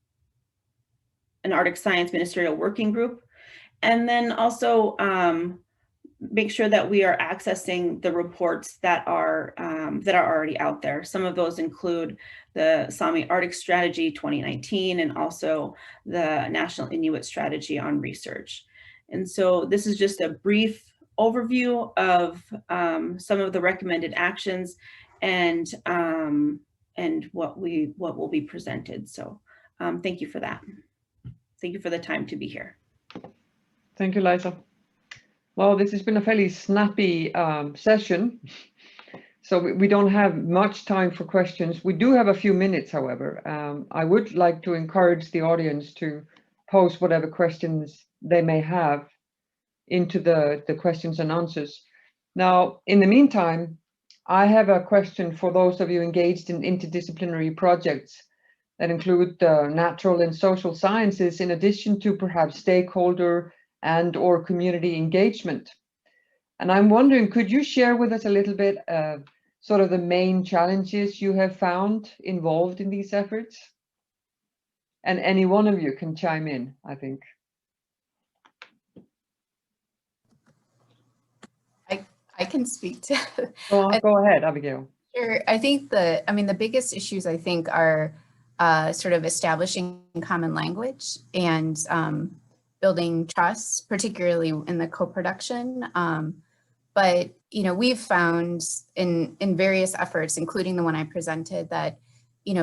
Arctic Science Ministerial working group, and then also make sure that we are accessing the reports that are already out there. Some of those include the Sami Arctic Strategy 2019 and also the National Inuit Strategy on Research. And so this is just a brief overview of some of the recommended actions and what will be presented. So thank you for that. Thank you for the time to be here. Thank you, Liza. Well, this has been a fairly snappy session, so we don't have much time for questions. We do have a few minutes, however. I would like to encourage the audience to post whatever questions they may have into the questions and answers. Now, in the meantime, I have a question for those of you engaged in interdisciplinary projects that include natural and social sciences, in addition to perhaps stakeholder and/or community engagement. And I'm wondering, could you share with us a little bit sort of the main challenges you have found involved in these efforts? And any one of you can chime in, I think. I can speak to. Go ahead, Abigail. Sure. I think the biggest issues I think are sort of establishing common language and building trust, particularly in the co-production. But we've found in various efforts, including the one I presented, that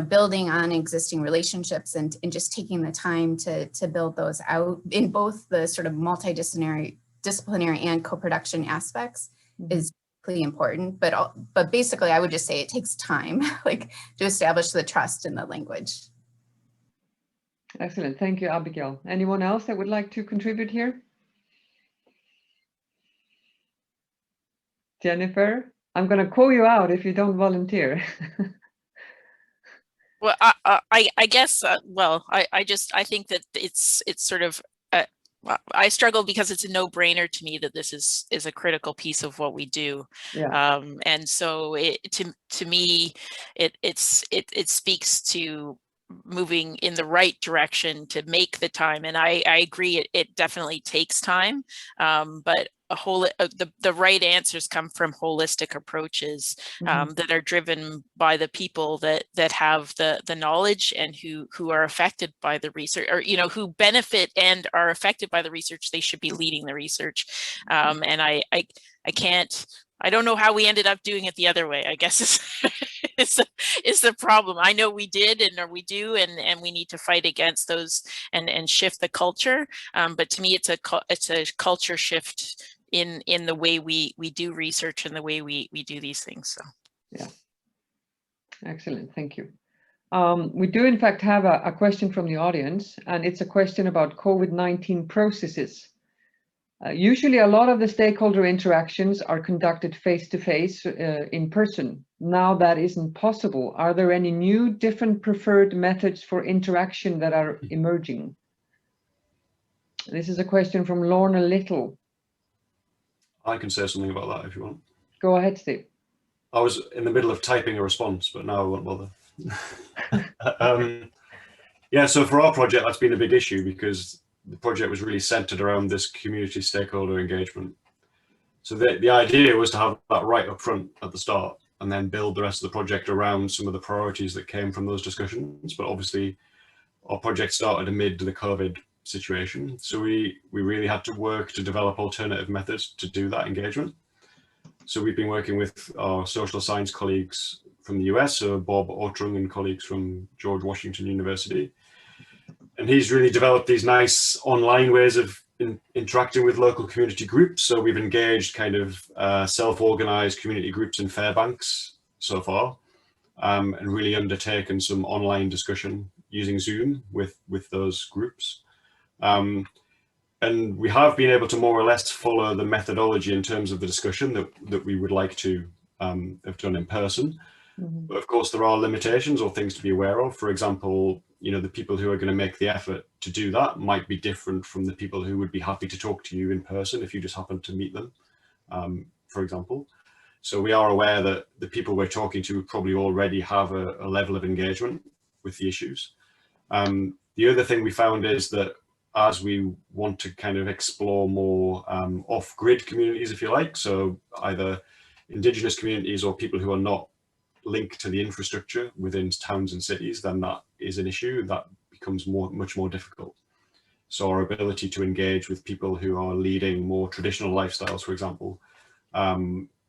building on existing relationships and just taking the time to build those out in both the sort of multidisciplinary and co-production aspects is really important. But basically, I would just say it takes time, like to establish the trust in the language. Excellent. Thank you, Abigail. Anyone else that would like to contribute here? Jennifer, I'm going to call you out if you don't volunteer. Well, I guess, I think that it's sort of, I struggle because it's a no-brainer to me that this is a critical piece of what we do. Yeah. And so to me, it speaks to moving in the right direction to make the time. And I agree, it definitely takes time, but the right answers come from holistic approaches that are driven by the people that have the knowledge and who are affected by the research, or who benefit and are affected by the research. They should be leading the research. And I don't know how we ended up doing it the other way, I guess is the problem. I know we did and we do, and we need to fight against those and shift the culture. But to me, it's a culture shift in the way we do research and the way we do these things. So yeah, excellent, thank you. We do in fact have a question from the audience, and it's a question about COVID-19 processes. Usually a lot of the stakeholder interactions are conducted face-to-face in person. Now that isn't possible. Are there any new different preferred methods for interaction that are emerging? This is a question from Lorna Little. I can say something about that if you want. Go ahead, Steve. I was in the middle of typing a response, but now I won't bother. Yeah, so for our project, that's been a big issue because the project was really centered around this community stakeholder engagement. So the idea was to have that right up front at the start and then build the rest of the project around some of the priorities that came from those discussions. But obviously our project started amid the COVID situation. So we really had to work to develop alternative methods to do that engagement. So we've been working with our social science colleagues from the US, so Bob Ortrung and colleagues from George Washington University. And he's really developed these nice online ways of interacting with local community groups. So we've engaged kind of self-organized community groups in Fairbanks so far, and really undertaken some online discussion using Zoom with those groups. And we have been able to more or less follow the methodology in terms of the discussion that we would like to have done in person. But of course, there are limitations or things to be aware of. For example, the people who are going to make the effort to do that might be different from the people who would be happy to talk to you in person if you just happen to meet them, for example. So we are aware that the people we're talking to probably already have a level of engagement with the issues. The other thing we found is that as we want to kind of explore more off-grid communities, if you like, so either indigenous communities or people who are not linked to the infrastructure within towns and cities, then that is an issue that becomes much more difficult. So our ability to engage with people who are leading more traditional lifestyles, for example,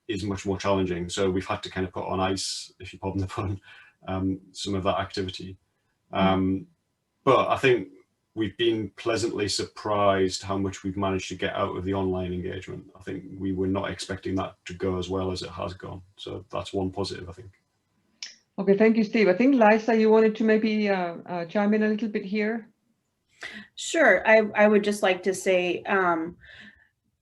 is much more challenging. So we've had to kind of put on ice, if you pardon the pun, some of that activity. But I think we've been pleasantly surprised how much we've managed to get out of the online engagement. I think we were not expecting that to go as well as it has gone. So that's one positive, I think. Okay, thank you, Steve. I think, Liza, you wanted to maybe chime in a little bit here. Sure. I would just like to say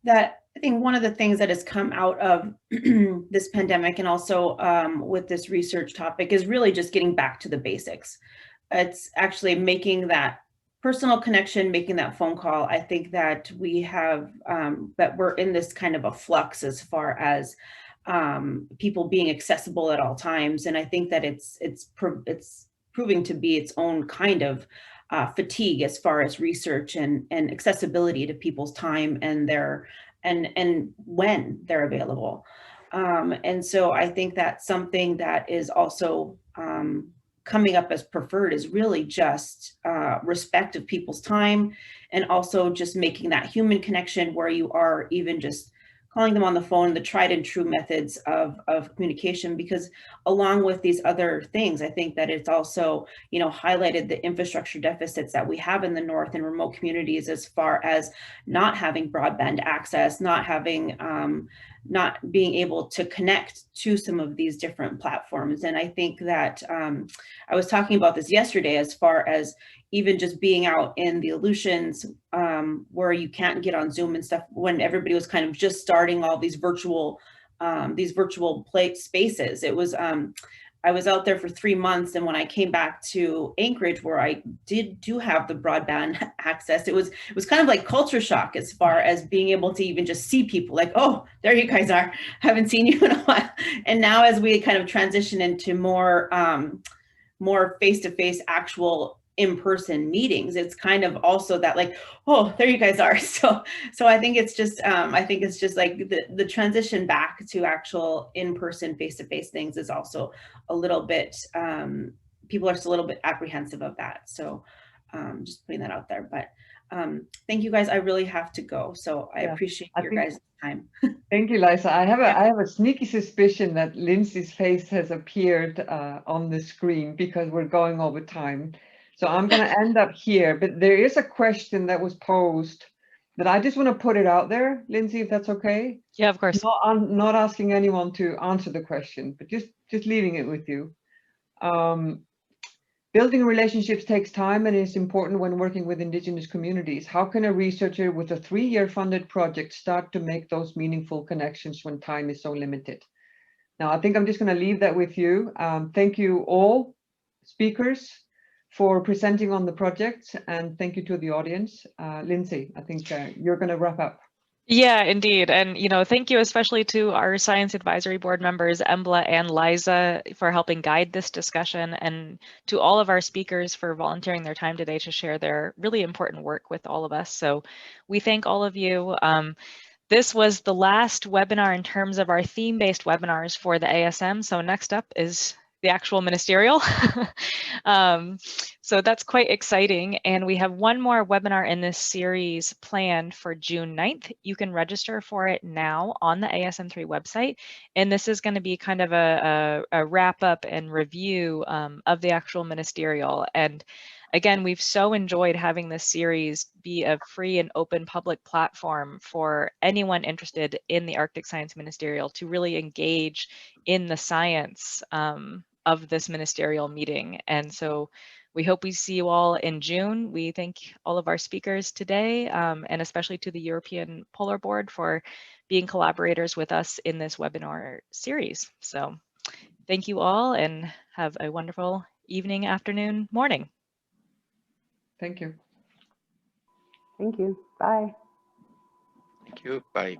that I think one of the things that has come out of this pandemic and also with this research topic is really just getting back to the basics. It's actually making that personal connection, making that phone call. I think that we have, that we're in this kind of a flux as far as people being accessible at all times. And I think that it's proving to be its own kind of fatigue as far as research and accessibility to people's time and their and when they're available. And so I think that something that is also coming up as preferred is really just respect of people's time, and also just making that human connection where you are even just calling them on the phone, the tried and true methods of communication, because along with these other things, I think that it's also, you know, highlighted the infrastructure deficits that we have in the North and remote communities as far as not having broadband access, not having, not being able to connect to some of these different platforms. And I think that I was talking about this yesterday as far as even just being out in the Aleutians where you can't get on Zoom and stuff, when everybody was kind of just starting all these virtual play spaces. It was, I was out there for 3 months, and when I came back to Anchorage, where I do have the broadband access, it was kind of like culture shock as far as being able to even just see people, like, oh, there you guys are, haven't seen you in a while. And now as we kind of transition into more more face-to-face actual in-person meetings, it's kind of also that, like, oh, there you guys are. So I think it's just like the transition back to actual in-person face-to-face things is also a little bit, people are still a little bit apprehensive of that. So just putting that out there. But thank you guys. I really have to go. So I appreciate your guys' time. Thank you, Liza. I have a sneaky suspicion that Lindsay's face has appeared on the screen because we're going over time. So I'm going to end up here, but there is a question that was posed that I just want to put it out there, Lindsay, if that's okay. Yeah, of course. I'm not asking anyone to answer the question, but just leaving it with you. Building relationships takes time and is important when working with Indigenous communities. How can a researcher with a 3-year funded project start to make those meaningful connections when time is so limited? Now, I think I'm just going to leave that with you. Thank you all speakers for presenting on the project, and thank you to the audience. Lindsay, I think you're going to wrap up. Yeah, indeed. And, you know, thank you especially to our Science Advisory Board members, Embla and Liza, for helping guide this discussion, and to all of our speakers for volunteering their time today to share their really important work with all of us. So we thank all of you. This was the last webinar in terms of our theme-based webinars for the ASM. So next up is the actual ministerial. So that's quite exciting. And we have one more webinar in this series planned for June 9th. You can register for it now on the ASM3 website. And this is going to be kind of a wrap up and review of the actual ministerial. And again, we've so enjoyed having this series be a free and open public platform for anyone interested in the Arctic Science Ministerial to really engage in the science of this ministerial meeting. And so we hope we see you all in June. We thank all of our speakers today, and especially to the European Polar Board for being collaborators with us in this webinar series. So thank you all, and have a wonderful evening, afternoon, morning. Thank you. Thank you. Bye. Thank you. Bye.